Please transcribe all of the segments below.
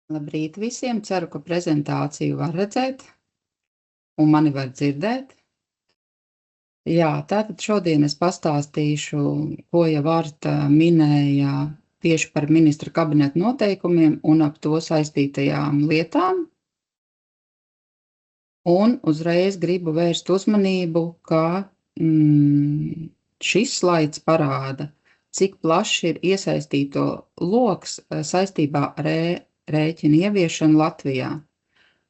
Labrīt visiem! Ceru, ka prezentāciju var redzēt un mani var dzirdēt. Jā, tātad šodien es pastāstīšu, ko jau Arta minēja tieši par ministra kabineta noteikumiem un ap to saistītajām lietām. Un uzreiz gribu vērst uzmanību, ka šis slaids parāda, cik plašs ir iesaistīto loks saistībā ar rēķinu ieviešanu Latvijā.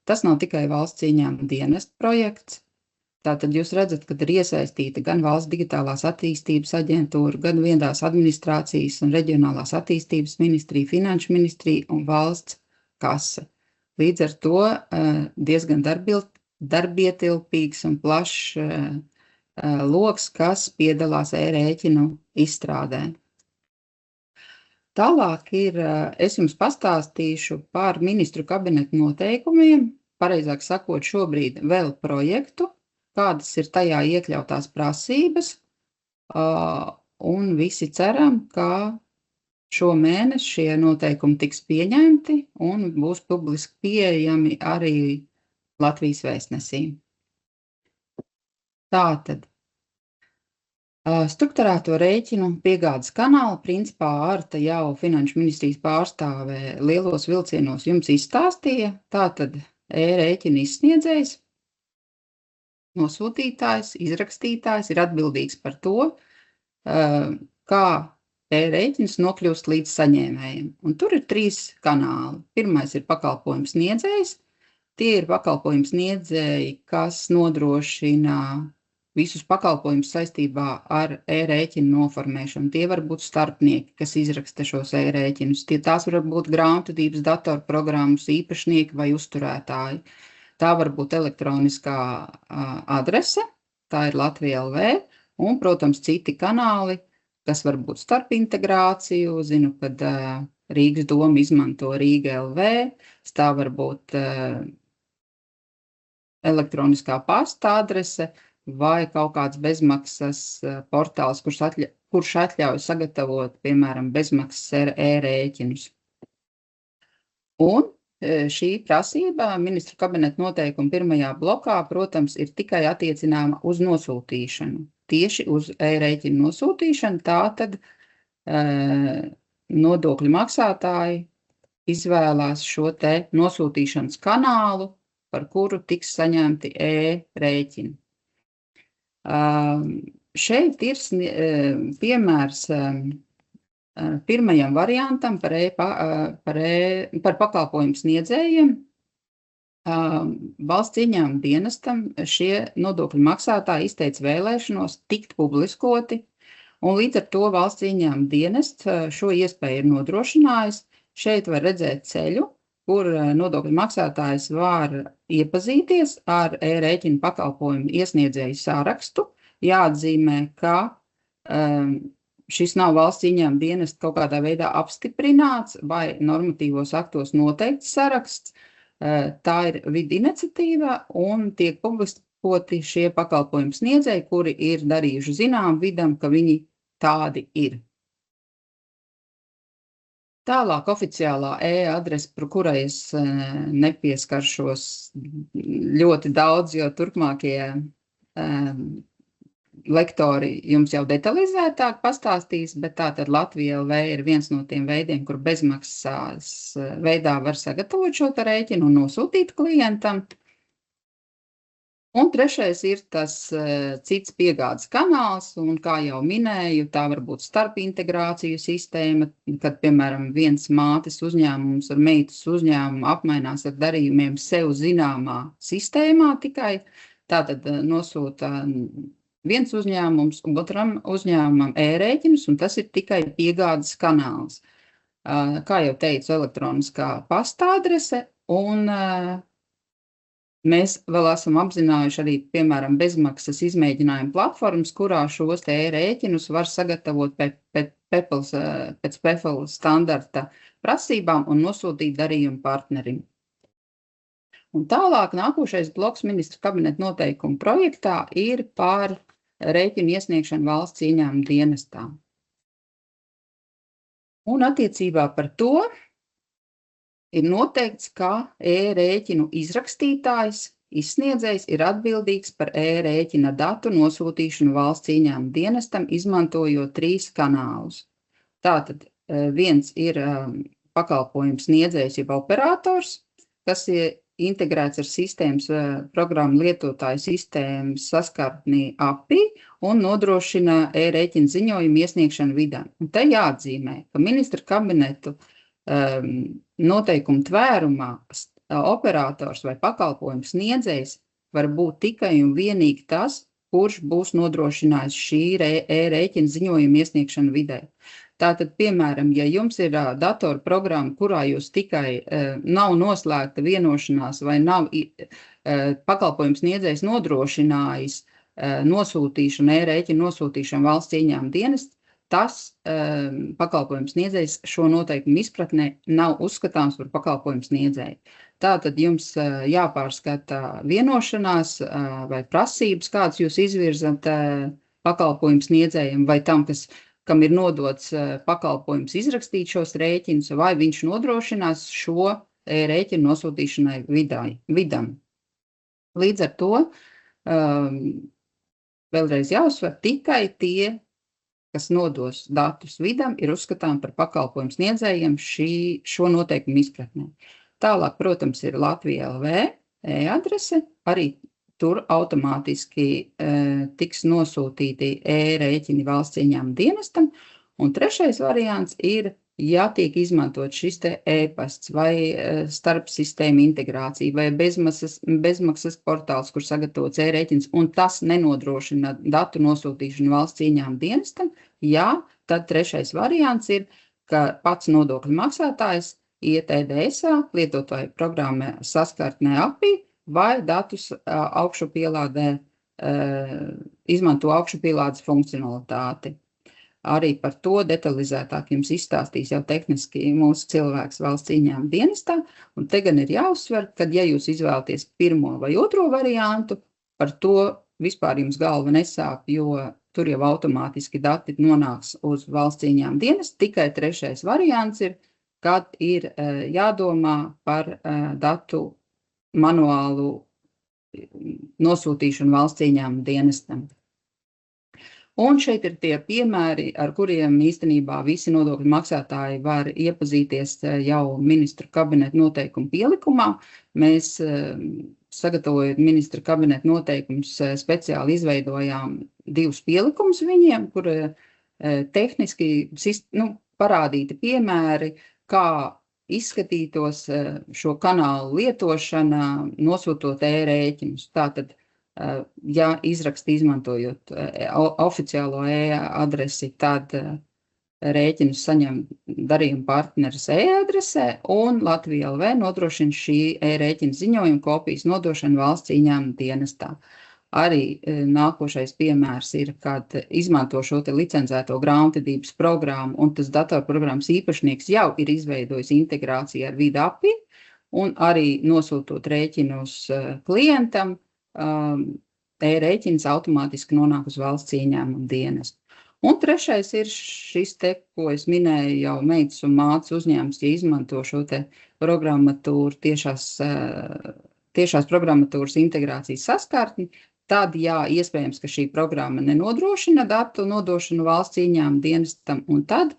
Tas nav tikai valsts ieņēmuma dienesta projekts. Tātad jūs redzat, ka ir iesaistīta gan Valsts digitālās attīstības aģentūra, gan Viedās administrācijas un reģionālās attīstības ministrija, Finanšu ministrija un valsts kase. Līdz ar to diezgan darbietilpīgs un plašs loks, kas piedalās e-rēķinu izstrādē. Tālāk es jums pastāstīšu par ministru kabineta noteikumiem, pareizāk sakot, šobrīd vēl projektu, kādas ir tajā iekļautās prasības, un visi ceram, ka šo mēnesi šie noteikumi tiks pieņemti un būs publiski pieejami arī Latvijas vēstnesī. Tātad. Strukturēto rēķinu piegādes kanālu principā Arta jau Finanšu ministrijas pārstāvē lielos vilcienos jums izstāstīja. Tātad e-rēķina izsniedzējs, nosūtītājs, izrakstītājs ir atbildīgs par to, kā e-rēķins nokļūst līdz saņēmējiem. Un tur ir 3 kanāli. Pirmais ir pakalpojums sniedzējs. Tie ir pakalpojums sniedzēji, kas nodrošina visus pakalpojumus saistībā ar e-rēķinu noformēšanu. Tie var būt starpnieki, kas izraksta šos e-rēķinus. Tās var būt grāmatvedības datorprogrammas īpašnieki vai uzturētāji. Tā var būt elektroniskā adrese, tā ir Latvija LV, un, protams, citi kanāli, kas var būt starp integrāciju. Zinu, kad Rīgas doma izmanto Rīga LV, tā var būt elektroniskā pasta adrese, vai kaut kāds bezmaksas portāls, kurš atļauj sagatavot, piemēram, bezmaksas e-rēķinus. Un šī prasība ministru kabineta noteikuma pirmajā blokā, protams, ir tikai attiecināma uz nosūtīšanu. Tieši uz e-rēķinu nosūtīšanu, tātad nodokļu maksātāji izvēlās šo te nosūtīšanas kanālu, par kuru tiks saņemti e-rēķini. Šeit ir piemērs pirmajam variantam par pakalpojumu sniedzējiem. Valsts ieņēmuma dienestam šie nodokļu maksātāji izteica vēlēšanos tikt publiskoti, un līdz ar to valsts ieņēmuma dienests šo iespēju ir nodrošinājis. Šeit var redzēt ceļu, kur nodokļu maksātājs var iepazīties ar e-rēķinu pakalpojumu iesniedzēju sārakstu. Jāatzīmē, ka šis nav valsts ieņēmuma dienesta kaut kādā veidā apstiprināts vai normatīvos aktos noteikts saraksts. Tā ir vidiniciatīva un tiek publiskoti šie pakalpojumu sniedzēji, kuri ir darījuši zinām vidam, ka viņi tādi ir. Tālāk oficiālā e-adrese, par kurai es nepieskaršos ļoti daudz, jo turpmākie lektori jums jau detalizētāk pastāstīs, bet tātad Latvija LV ir viens no tiem veidiem, kur bezmaksas veidā var sagatavot šo rēķinu un nosūtīt klientam. Un trešais ir tas cits piegādes kanāls, un kā jau minēju, tā var būt starpintegrāciju sistēma, kad, piemēram, viens mātes uzņēmums ar meitas uzņēmumu apmainās ar darījumiem sev zināmā sistēmā tikai. Tātad nosūta viens uzņēmums otram uzņēmumam e-rēķinus, un tas ir tikai piegādes kanāls. Kā jau teicu, elektroniskā pasta adrese, un mēs vēl esam apzinājuši arī, piemēram, bezmaksas izmēģinājumu platformas, kurā šos e-rēķinus var sagatavot pēc PEPL standarta prasībām un nosūtīt darījumu partnerim. Un tālāk nākošais bloks ministru kabineta noteikumu projektā ir par rēķinu iesniegšanu valsts ieņēmuma dienestā. Un attiecībā par to ir noteikts, ka e-rēķinu izrakstītājs, izsniedzējs ir atbildīgs par e-rēķina datu nosūtīšanu valsts ieņēmuma dienestam, izmantojot 3 kanālus. Tātad viens ir pakalpojums sniedzējs jeb operators, kas ir integrēts ar sistēmas programmu lietotāju sistēmas saskartni API un nodrošina e-rēķina ziņojumu iesniegšanu vidē. Un te jāatzīmē, ka ministra kabinetu noteikumu tvērumā operators vai pakalpojums sniedzējs var būt tikai un vienīgi tas, kurš būs nodrošinājis šī e-rēķina ziņojuma iesniegšanu vidē. Tātad, piemēram, ja jums ir datorprogramma, kurā jūs tikai nav noslēgta vienošanās vai nav pakalpojums sniedzējs nodrošinājis nosūtīšanu, e-rēķinu nosūtīšanu valsts ieņēmuma dienestu, tas pakalpojums sniedzējs šo noteikumu izpratnē nav uzskatāms par pakalpojumu sniedzēju. Tātad jums jāpārskata vienošanās vai prasības, kādas jūs izvirzat pakalpojumu sniedzējiem vai tam, kam ir nodots pakalpojums izrakstīt šos rēķinus, vai viņš nodrošinās šo rēķinu nosūtīšanai vidam. Līdz ar to vēlreiz jāuzsver, tikai tie, kas nodos datus vidam, ir uzskatām par pakalpojumu sniedzējiem šo noteikumu izpratnē. Tālāk, protams, ir Latvija LV e-adrese, arī tur automātiski tiks nosūtīti e-rēķini valsts ieņēmuma dienestam. Un trešais variants ir, ja tiek izmantot šis te e-pasts vai starpsistēma integrācija vai bezmaksas portāls, kur sagatavots e-rēķins, un tas nenodrošina datu nosūtīšanu valsts ieņēmuma dienestam, jā, tad trešais variants ir, ka pats nodokļu maksātājs iet EDSā, lietotāju programmē saskartnē API, vai datus augšupielādē, izmanto augšupielādes funkcionalitāti. Arī par to detalizētāk jums izstāstīs jau tehniski mūsu cilvēks valsts ieņēmuma dienestā, un te gan ir jāuzsver, ka ja jūs izvēlaties pirmo vai otro variantu, par to vispār jums galva nesāp, jo tur jau automātiski dati nonāks uz valsts ieņēmuma dienestu, tikai trešais variants ir, kad ir jādomā par datu manuālu nosūtīšanu valsts ieņēmuma dienestam. Un šeit ir tie piemēri, ar kuriem īstenībā visi nodokļu maksātāji var iepazīties jau ministru kabineta noteikumu pielikumā. Mēs, sagatavojot ministru kabineta noteikumus, speciāli izveidojām 2 pielikumus viņiem, kur tehniski parādīti piemēri, kā izskatītos šo kanālu lietošana, nosūtot e-rēķinus. Tātad, ja izraksti izmantojot oficiālo e-adresi, tad rēķinus saņem darījuma partneris e-adresē, un Latvija LV nodrošina šī e-rēķina ziņojuma kopijas nodošanu valsts ieņēmuma dienestā. Arī nākošais piemērs ir, kad izmanto šo te licencēto grāmatvedības programmu, un tas datorprogrammas īpašnieks jau ir izveidojis integrāciju ar vidu API, un arī nosūtot rēķinus klientam, e-rēķins automātiski nonāk uz valsts ieņēmuma dienestu. Un trešais ir šis te, ko es minēju, jau meitas un mātes uzņēmums, ja izmanto šo te programmatūru, tiešās programmatūras integrācijas saskartni, tad, jā, iespējams, ka šī programma nenodrošina datu nodošanu valsts ieņēmuma dienestam, un tad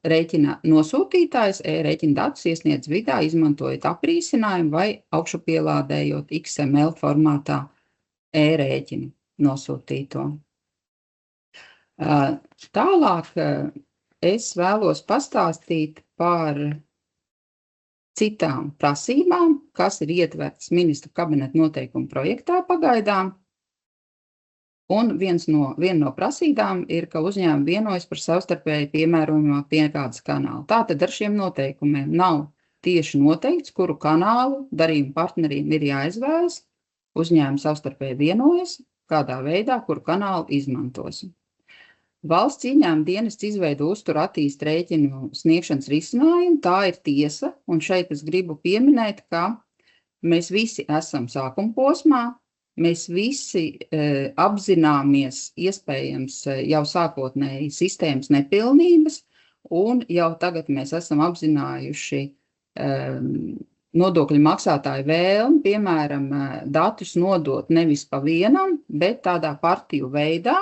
rēķina nosūtītājs e-rēķina datus iesniedz vidā, izmantojot aprīsinājumu vai augšupielādējot XML formātā e-rēķinu nosūtīto. Tālāk es vēlos pastāstīt par citām prasībām, kas ir ietvertas ministru kabineta noteikumu projektā pagaidām. Un viena no prasībām ir, ka uzņēmumi vienojas par savstarpēji piemērojamo piegādes kanālu. Tātad ar šiem noteikumiem nav tieši noteikts, kuru kanālu darījuma partneriem ir jāizvēlas. Uzņēmumi savstarpēji vienojas, kādā veidā, kuru kanālu izmantos. Valsts ieņēmuma dienests izveido uztur attīst rēķinu sniegšanas risinājumu, tā ir tiesa, un šeit es gribu pieminēt, ka mēs visi esam sākuma posmā, mēs visi apzināmies iespējams jau sākotnēji sistēmas nepilnības, un jau tagad mēs esam apzinājuši nodokļu maksātāju vēlmi, piemēram, datus nodot nevis pa vienam, bet tādā partiju veidā,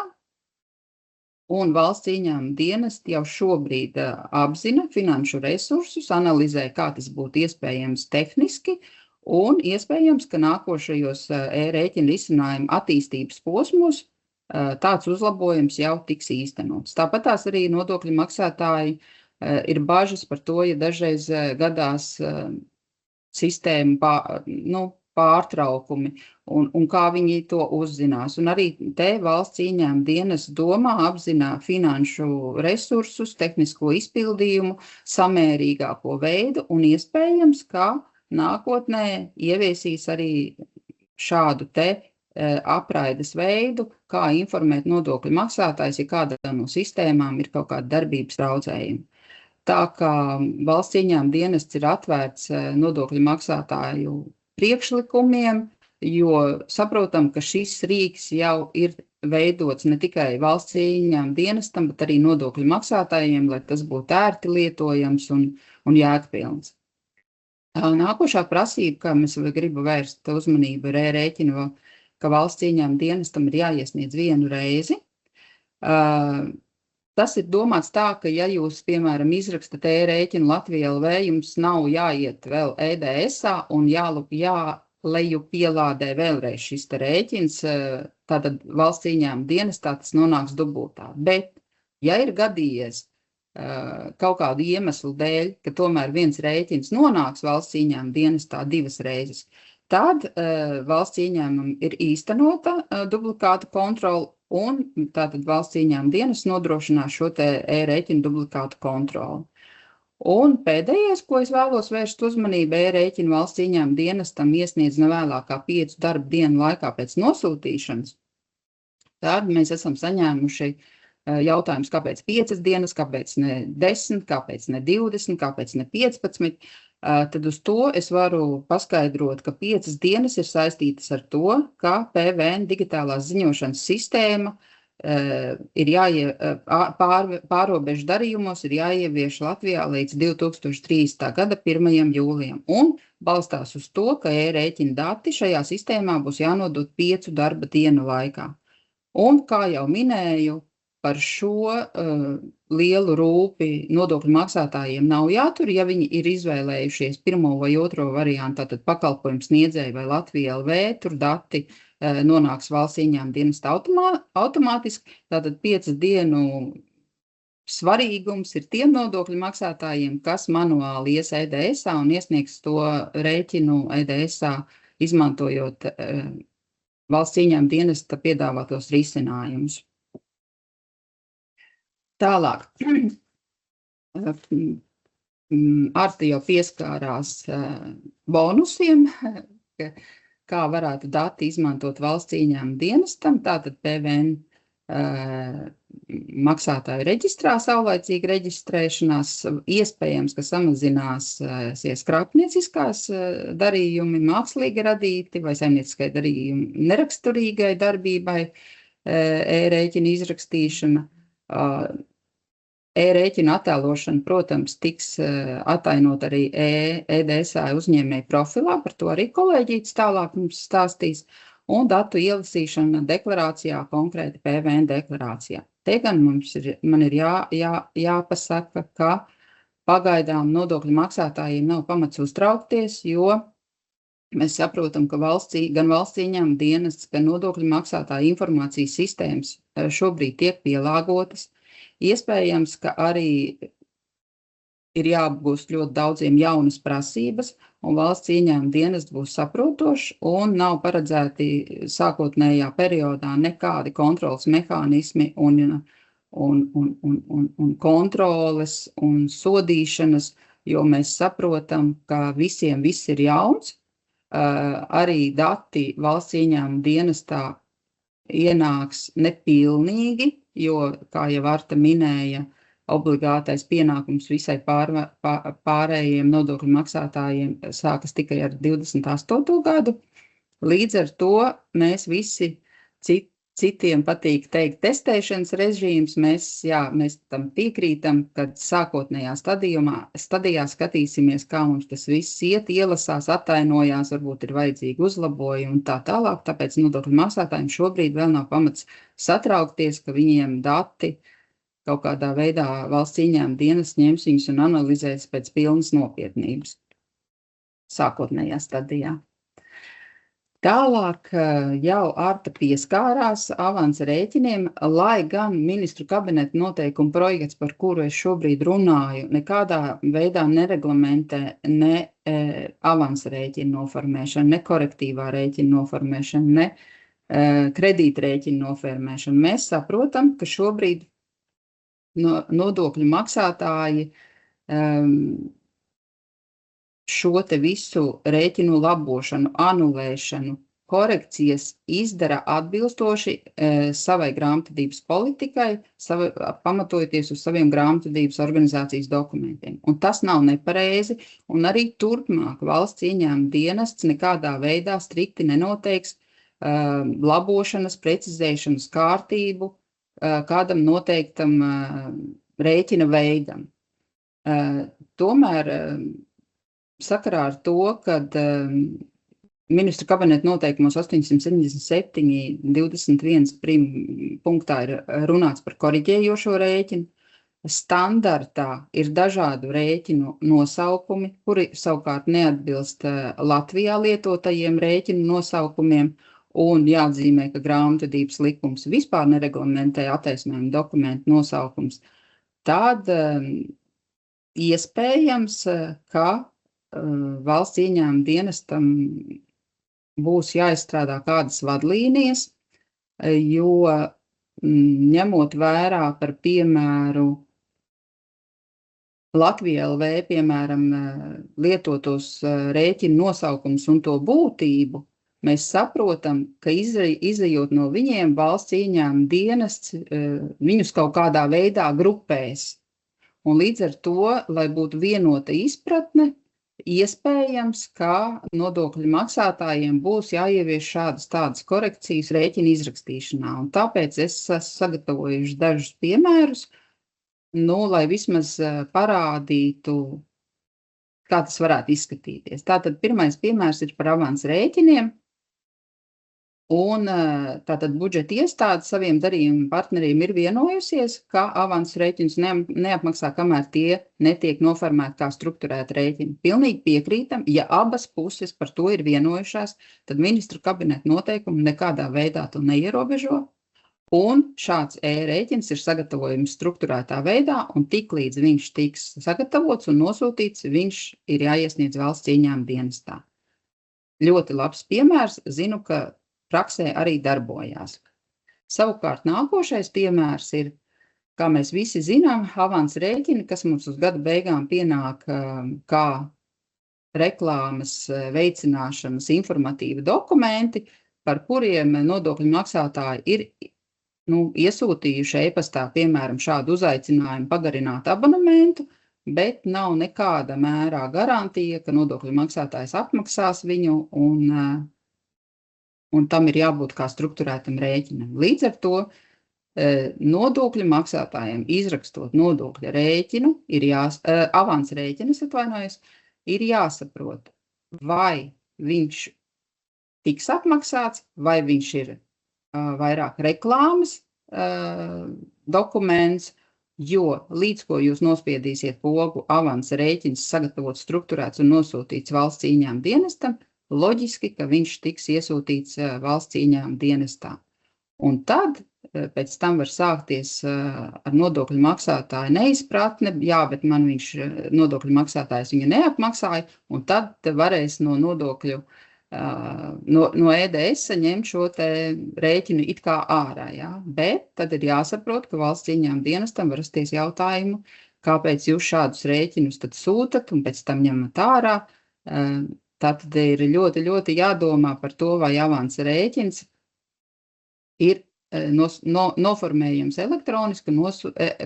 un valsts ieņēmuma dienesti jau šobrīd apzina finanšu resursus, analizē, kā tas būtu iespējams tehniski, un iespējams, ka nākošajos e-rēķina risinājumu attīstības posmos tāds uzlabojums jau tiks īstenots. Tāpat tās arī nodokļu maksātāji ir bažas par to, ja dažreiz gadās sistēmu pārtraukumi un kā viņi to uzzinās. Un arī te valsts ieņēmuma dienas domā apzinā finanšu resursus, tehnisko izpildījumu, samērīgāko veidu un iespējams, ka nākotnē ieviesīs arī šādu te apraides veidu, kā informēt nodokļu maksātājs, ja kādā no sistēmām ir kaut kāda darbības traucējuma. Tā kā valsts ieņēmuma dienests ir atvērts nodokļu maksātāju priekšlikumiem, jo saprotam, ka šis rīks jau ir veidots ne tikai valsts ieņēmuma dienestam, bet arī nodokļu maksātājiem, lai tas būtu ērti lietojams un jēgpilns. Nākošā prasība, kā mēs gribu vērst uzmanību ar e-rēķinu, ka valsts ieņēmuma dienestam ir jāiesniedz vienu reizi. Tas ir domāts tā, ka ja jūs, piemēram, izrakstat e-rēķinu Latvija LV, jums nav jāiet vēl EDS-ā un jāleju pielādē vēlreiz šis te rēķins, tātad valsts ieņēmuma dienestā tas nonāks dubultā. Bet, ja ir gadījies kaut kādu iemeslu dēļ, ka tomēr viens rēķins nonāks valsts ieņēmuma dienestā divas reizes, tad valsts ieņēmumam ir īstenota duplikāta kontrola un tātad valsts ieņēmuma dienas nodrošinās šo te e-rēķinu duplikātu kontroli. Un pēdējais, ko es vēlos vērst uzmanību, e-rēķinu valsts ieņēmuma dienestam iesniedz nevēlāk kā 5 darba dienu laikā pēc nosūtīšanas. Tad mēs esam saņēmuši jautājums, kāpēc 5 dienas, kāpēc ne 10, kāpēc ne 20, kāpēc ne 15. Tad uz to es varu paskaidrot, ka 5 dienas ir saistītas ar to, ka PVN digitālās ziņošanas sistēma pārobežu darījumos ir jāievieš Latvijā līdz 2030. gada 1. jūlijam. Un balstās uz to, ka e-rēķina dati šajā sistēmā būs jānodot 5 darba dienu laikā. Un, kā jau minēju, par šo lielu rūpi nodokļu maksātājiem nav jātur, ja viņi ir izvēlējušies pirmo vai otro variantu, tātad pakalpojumu sniedzēju vai Latvija LV, tur dati nonāks valsts ieņēmuma dienesta automātiski, tātad 5 dienu svarīgums ir tiem nodokļu maksātājiem, kas manuāli ies EDS-ā un iesniegs to rēķinu EDS-ā, izmantojot valsts ieņēmuma dienesta piedāvātos risinājumus. Tālāk, Arta jau pieskārās bonusiem, kā varētu dati izmantot valsts ieņēmuma dienestam, tātad PVN maksātāju reģistrā saulaicīga reģistrēšanās, iespējams, ka samazināsies krāpnieciskās darījumi, mākslīgi radīti vai saimnieciskai darījumi neraksturīgai darbībai, e-rēķina izrakstīšana. E-rēķina attēlošana, protams, tiks atainot arī EDSA uzņēmēju profilā, par to arī kolēģītis tālāk mums stāstīs, un datu ielasīšana deklarācijā, konkrēti PVN deklarācijā. Te gan man ir jāpasaka, ka pagaidām nodokļu maksātājiem nav pamats uztraukties, jo mēs saprotam, ka gan valsts ieņēmuma dienests, gan nodokļu maksātāju informācijas sistēmas šobrīd tiek pielāgotas. Iespējams, ka arī ir jāapgūst ļoti daudziem jaunas prasības, un valsts ieņēmuma dienests būs saprotošs, un nav paredzēti sākotnējā periodā nekādi kontroles mehānismi un kontroles un sodīšanas, jo mēs saprotam, ka visiem viss ir jauns. Arī dati valsts ieņēmuma dienestā ienāks nepilnīgi, jo, kā jau Arta minēja, obligātais pienākums visai pārējiem nodokļu maksātājiem sākas tikai ar 28. gadu. Līdz ar to mēs visi Citiem patīk teikt testēšanas režīms. Mēs tam piekrītam, kad sākotnējā stadijā skatīsimies, kā mums tas viss iet, ielasās, attainojās, varbūt ir vajadzīgi uzlabojumi un tā tālāk. Tāpēc nodokļu maksātājiem šobrīd vēl nav pamats satraukties, ka viņiem dati kaut kādā veidā valsts ieņēmuma dienests ņems viņus un analizēs pēc pilnas nopietnības sākotnējā stadijā. Tālāk jau Arta pieskārās avansa rēķiniem, lai gan ministru kabineta noteikuma projekts, par kuru es šobrīd runāju, nekādā veidā nereglamentē ne avansa rēķina noformēšanu, ne korektīvā rēķina noformēšanu, ne kredīta rēķina noformēšanu. Mēs saprotam, ka šobrīd nodokļu maksātāji šo te visu rēķinu labošanu, anulēšanu, korekcijas izdara atbilstoši savai grāmatvedības politikai, pamatojoties uz saviem grāmatvedības organizācijas dokumentiem. Un tas nav nepareizi, un arī turpmāk valsts ieņēmuma dienests nekādā veidā strikti nenoteiks labošanas, precizēšanas kārtību kādam noteiktam rēķina veidam. Tomēr sakarā ar to, kad ministru kabineta noteikumos 877.21 punktā ir runāts par koriģējošo rēķinu, standartā ir dažādu rēķinu nosaukumi, kuri savukārt neatbilst Latvijā lietotajiem rēķinu nosaukumiem, un jāatzīmē, ka grāmatvedības likums vispār nereglamentē attaisnojumu dokumentu nosaukums. Tad iespējams, ka valsts ieņēmuma dienestam būs jāizstrādā kādas vadlīnijas, jo ņemot vērā par piemēru Latvija LV, piemēram, lietotos rēķinu nosaukums un to būtību, mēs saprotam, ka izejot no viņiem valsts ieņēmuma dienests viņus kaut kādā veidā grupēs. Un līdz ar to, lai būtu vienota izpratne, iespējams, ka nodokļu maksātājiem būs jāievieš šādas tādas korekcijas rēķina izrakstīšanā. Un tāpēc es esmu sagatavojuši dažus piemērus, lai vismaz parādītu, kā tas varētu izskatīties. Tātad pirmais piemērs ir par avansa rēķiniem. Un tātad budžeta iestāde saviem darījumu partneriem ir vienojusies, ka avansu rēķinus neapmaksā, kamēr tie netiek noformēti kā strukturēti rēķini. Pilnīgi piekrītam, ja abas puses par to ir vienojušās, tad ministru kabineta noteikumi nekādā veidā to neierobežo, un šāds e-rēķins ir sagatavojums strukturētā veidā, un tiklīdz viņš tiks sagatavots un nosūtīts, viņš ir jāiesniedz valsts ieņēmuma dienestā. Ļoti labs piemērs, zinu, ka praksē arī darbojās. Savukārt nākošais piemērs ir, kā mēs visi zinām, avansa rēķini, kas mums uz gada beigām pienāk kā reklāmas veicināšanas informatīvi dokumenti, par kuriem nodokļu maksātāji ir iesūtījuši e-pastā, piemēram, šādu uzaicinājumu pagarināt abonementu, bet nav nekāda mērā garantija, ka nodokļu maksātājs apmaksās viņu un tam ir jābūt kā strukturētam rēķinam. Līdz ar to nodokļu maksātājiem izrakstot nodokļa rēķinu, avansa rēķinas atvainojas, ir jāsaprot, vai viņš tiks apmaksāts, vai viņš ir vairāk reklāmas dokuments, jo līdz ko jūs nospiedīsiet pogu avansa rēķins sagatavots, strukturēts un nosūtīts valsts ieņēmuma dienestam, loģiski, ka viņš tiks iesūtīts valsts ieņēmuma dienestā. Un tad pēc tam var sākties ar nodokļu maksātāju neizpratne, jā, bet man viņš nodokļu maksātājs viņu neapmaksāja, un tad varēs no nodokļu, no EDS ņemt šo te rēķinu it kā ārā, jā. Bet tad ir jāsaprot, ka valsts ieņēmuma dienestam var rasties jautājumu, kāpēc jūs šādus rēķinus tad sūtat un pēc tam ņemat ārā. Tātad ir ļoti, ļoti jādomā par to, vai avansa rēķins ir noformējums elektroniski,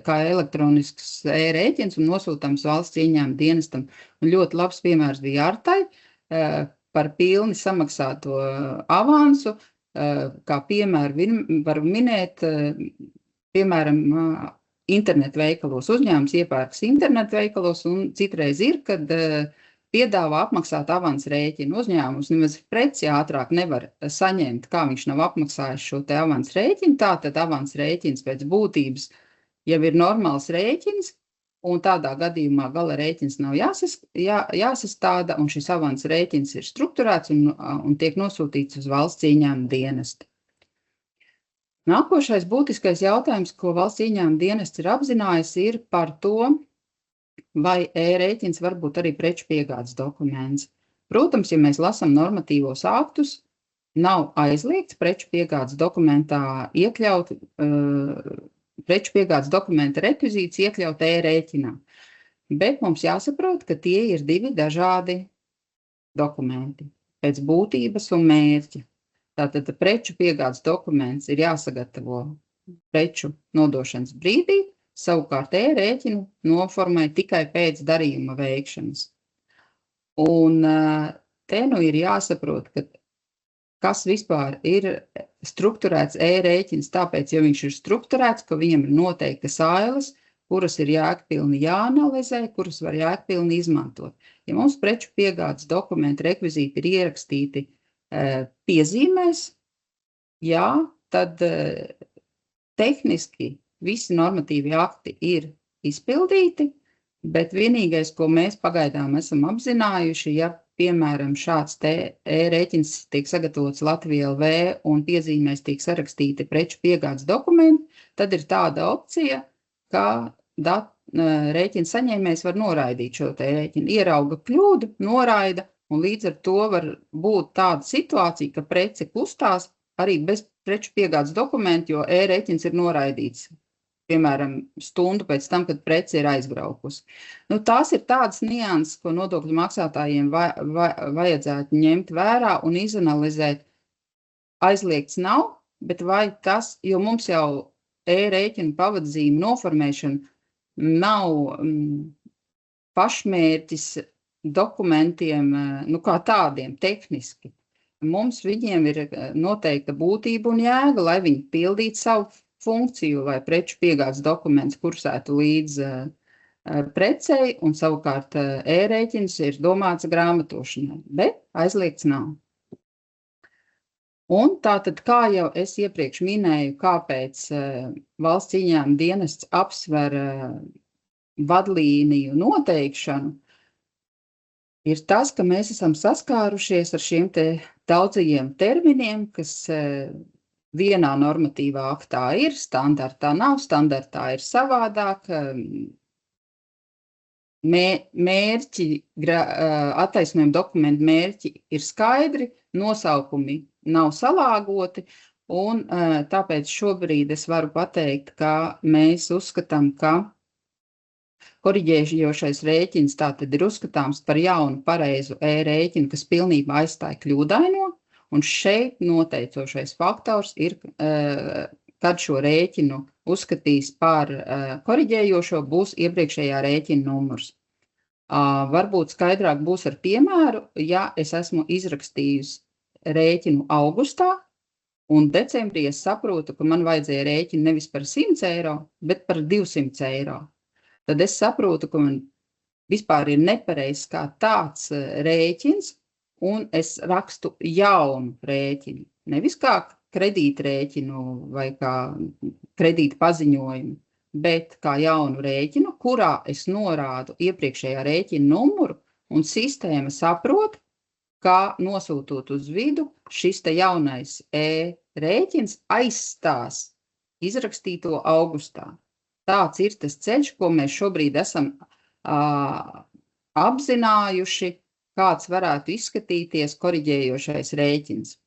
kā elektronisks e-rēķins un nosūtams valsts ieņēmuma dienestam. Un ļoti labs piemērs bija Artai par pilni samaksāto avansu. Kā piemēru varu minēt, piemēram, internetu veikalos. Uzņēmums iepērks internetu veikalos, un citreiz ir, kad piedāvā apmaksāt avans rēķinu. Uzņēmums nemaz preci ātrāk nevar saņemt, kā viņš nav apmaksājis šo te avans rēķinu. Tātad avans rēķins pēc būtības jau ir normāls rēķins, un tādā gadījumā gala rēķins nav jāsastāda, un šis avans rēķins ir strukturēts un tiek nosūtīts uz valsts ieņēmuma dienestu. Nākošais būtiskais jautājums, ko valsts ieņēmuma dienests ir apzinājies, ir par to, vai e-rēķins var būt arī preču piegādes dokuments. Protams, ja mēs lasām normatīvos aktus, nav aizliegts preču piegādes dokumentā iekļaut preču piegādes dokumenta rekvizītus iekļaut e-rēķinā. Bet mums jāsaprot, ka tie ir divi dažādi dokumenti pēc būtības un mērķa. Tātad preču piegādes dokuments ir jāsagatavo preču nodošanas brīdī, savukārt e-rēķinu noformē tikai pēc darījuma veikšanas. Un te nu ir jāsaprot, ka kas vispār ir strukturēts e-rēķins, tāpēc, ja viņš ir strukturēts, ka viņam ir noteiktas ailes, kuras ir jēgpilni jāanalizē, kuras var jēgpilni izmantot. Ja mums preču piegādes dokumenta rekvizīti ir ierakstīti piezīmēs, jā, tad tehniski visi normatīvi akti ir izpildīti, bet vienīgais, ko mēs pagaidām esam apzinājuši, ja piemēram, šāds e-rēķins tiek sagatavots Latvija LV un piezīmēs tiek sarakstīti preču piegādes dokumenti, tad ir tāda opcija, ka rēķina saņēmējs var noraidīt šo te rēķinu. Ierauga kļūdu, noraida, un līdz ar to var būt tāda situācija, ka prece kustās arī bez preču piegādes dokumentu, jo e-rēķins ir noraidīts. Piemēram, stundu pēc tam, kad prece ir aizbraukusi. Tās ir tādas nianses, ko nodokļu maksātājiem vajadzētu ņemt vērā un izanalizēt. Aizliegts nav, bet vai tas, jo mums jau e-rēķinu pavadzīmu noformēšana nav pašmērķis dokumentiem, kā tādiem tehniski. Mums viņiem ir noteikta būtība un jēga, lai viņi pildītu savu funkciju, lai preču piegādes dokuments kursētu līdz precei, un savukārt e-rēķins ir domāts grāmatošanai, bet aizliegts nav. Un tātad, kā jau es iepriekš minēju, kāpēc valsts ieņēmuma dienests apsver vadlīniju noteikšanu, ir tas, ka mēs esam saskārušies ar šiem te daudzajiem terminiem, kas vienā normatīvā aktā ir, standartā nav, standartā ir savādāk, mērķi, attaisnojuma dokumentu mērķi ir skaidri, nosaukumi nav salāgoti, un tāpēc šobrīd es varu pateikt, ka mēs uzskatām, ka koriģējošais rēķins tātad ir uzskatāms par jaunu pareizu e-rēķinu, kas pilnībā aizstāja kļūdaino, un šeit noteicošais faktors ir, kad šo rēķinu uzskatīs par koriģējošo, būs iepriekšējā rēķina numurs. Varbūt skaidrāk būs ar piemēru, ja es esmu izrakstījusi rēķinu augustā, un decembrī es saprotu, ka man vajadzēja rēķinu nevis par 100 eiro, bet par 200 eiro. Tad es saprotu, ka man vispār ir nepareizs kā tāds rēķins, un es rakstu jaunu rēķinu, nevis kā kredītrēķinu vai kā kredīta paziņojumu, bet kā jaunu rēķinu, kurā es norādu iepriekšējā rēķina numuru, un sistēma saprot, kā nosūtot uz vidu šis te jaunais e-rēķins aizstās izrakstīto augustā. Tāds ir tas ceļš, ko mēs šobrīd esam apzinājuši, kāds varētu izskatīties koriģējošais rēķins.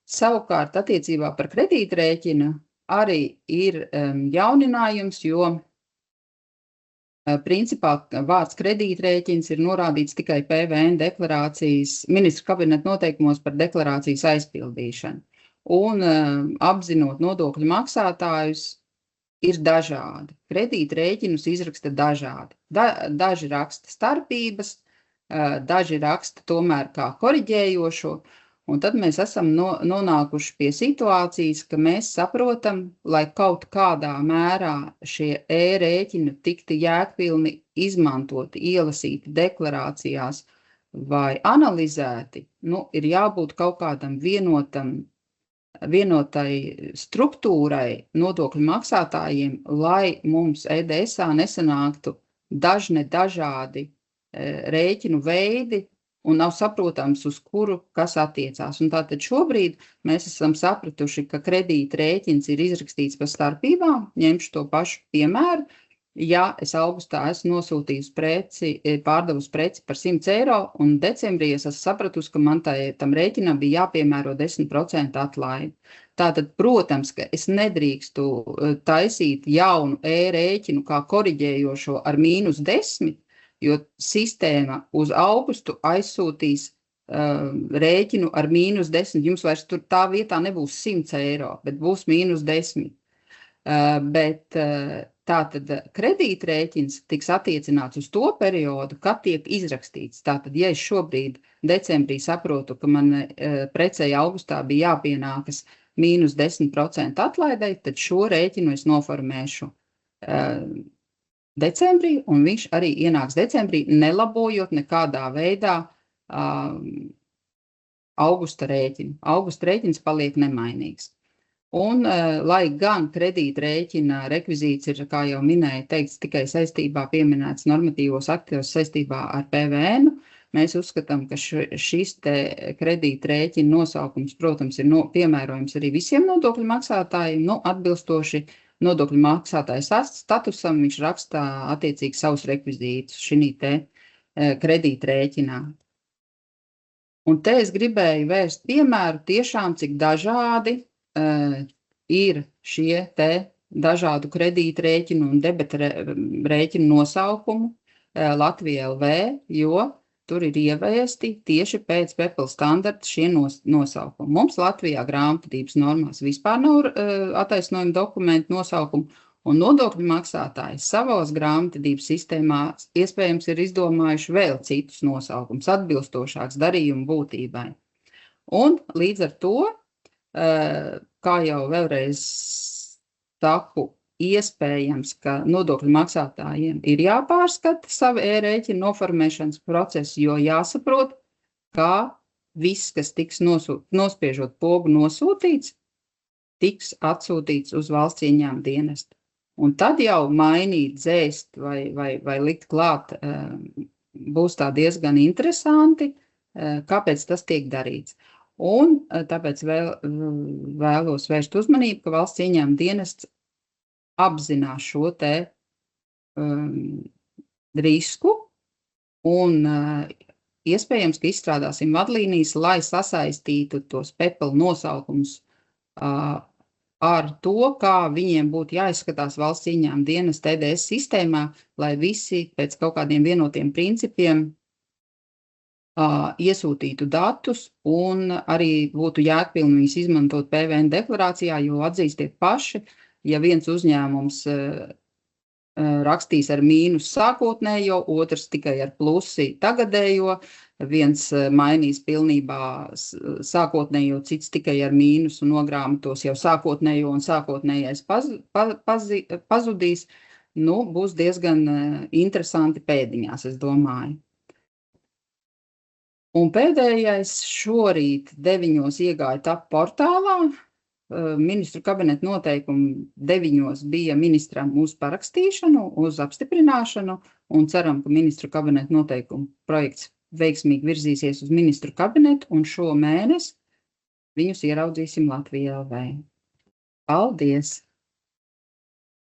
Savukārt, attiecībā par kredītrēķinu arī ir jauninājums, jo principā vārds kredītrēķins ir norādīts tikai PVN deklarācijas, ministru kabineta noteikumos par deklarācijas aizpildīšanu. Un apzinot nodokļu maksātājus, ir dažādi. Kredītrēķinus izraksta dažādi. Daži raksta starpības, daži raksta tomēr kā koriģējošo, Un tad mēs esam nonākuši pie situācijas, ka mēs saprotam, lai kaut kādā mērā šie e-rēķini tiktu jēgpilni izmantoti, ielasīti deklarācijās vai analizēti, ir jābūt kaut kādam vienotai struktūrai nodokļu maksātājiem, lai mums EDSā nesanāktu dažādi rēķinu veidi un nav saprotams, uz kuru kas attiecās. Un tātad šobrīd mēs esam sapratuši, ka kredīta rēķins ir izrakstīts pa starpībām, ņemšu to pašu piemēru. Ja es augustā esmu nosūtījusi preci, pārdevusi preci par 100 eiro, un decembrī es esmu sapratusi, ka man tam rēķinam bija jāpiemēro 10% atlaidi. Tātad, protams, ka es nedrīkstu taisīt jaunu e-rēķinu kā koriģējošo ar -10, jo sistēma uz augustu aizsūtīs rēķinu ar -10. Jums vairs tur tā vietā nebūs 100 eiro, bet būs -10. Bet tātad kredītrēķins tiks attiecināts uz to periodu, kad tiek izrakstīts. Tātad, ja es šobrīd decembrī saprotu, ka man precei augustā bija jāpienākas -10% atlaidei, tad šo rēķinu es noformēšu decembrī, un viņš arī ienāks decembrī, nelabojot nekādā veidā augusta rēķinu. Augusta rēķins paliek nemainīgs. Un, lai gan kredīta rēķina rekvizīts ir, kā jau minēju, teikts tikai saistībā pieminēts normatīvos aktos saistībā ar PVN, mēs uzskatām, ka šis te kredīta rēķina nosaukums, protams, ir piemērojams arī visiem nodokļu maksātājiem, atbilstoši nodokļu maksātāja statusam, viņš rakstā attiecīgi savus rekvizītus šī te kredīta rēķinā. Un te es gribēju vērst piemēru tiešām, cik dažādi ir šie te dažādu kredīta rēķinu un debeta rēķinu nosaukumu Latvija LV, jo tur ir ieviesti tieši pēc PEPL standarta šie nosaukumi. Mums Latvijā grāmatvedības normās vispār nav attaisnojuma dokumentu nosaukumu, un nodokļu maksātāji savos grāmatvedības sistēmās iespējams ir izdomājuši vēl citus nosaukumus, atbilstošāks darījumu būtībai. Un līdz ar to, kā jau vēlreiz saku, iespējams, ka nodokļu maksātājiem ir jāpārskata savu e-rēķinu noformēšanas procesu, jo jāsaprot, kā viss, kas tiks nospiežot pogu nosūtīts, tiks atsūtīts uz valsts ieņēmuma dienestu. Un tad jau mainīt, dzēst vai likt klāt būs tā diezgan interesanti, kāpēc tas tiek darīts. Un tāpēc vēlos vērst uzmanību, ka valsts ieņēmuma dienests apzinās šo te risku un iespējams, ka izstrādāsim vadlīnijas, lai sasaistītu tos PEPL nosaukumus ar to, kā viņiem būtu jāizskatās valsts ieņēmuma dienesta EDS sistēmā, lai visi pēc kaut kādiem vienotiem principiem iesūtītu datus un arī būtu jēgpilni viņus izmantot PVN deklarācijā, jo atzīstiet paši, ja viens uzņēmums rakstīs ar mīnus sākotnējo, otrs tikai ar plusi tagadējo, viens mainīs pilnībā sākotnējo, cits tikai ar mīnus un nogrāmatos jau sākotnējo un sākotnējais pazudīs, būs diezgan interesanti pēdiņās, es domāju. Un pēdējais šorīt 9 iegāja TAP portālā. Ministru kabineta noteikumi 9 bija ministram uz parakstīšanu, uz apstiprināšanu, un ceram, ka ministru kabineta noteikumu projekts veiksmīgi virzīsies uz ministru kabinetu, un šo mēnesi viņus ieraudzīsim Latvijā LV. Paldies!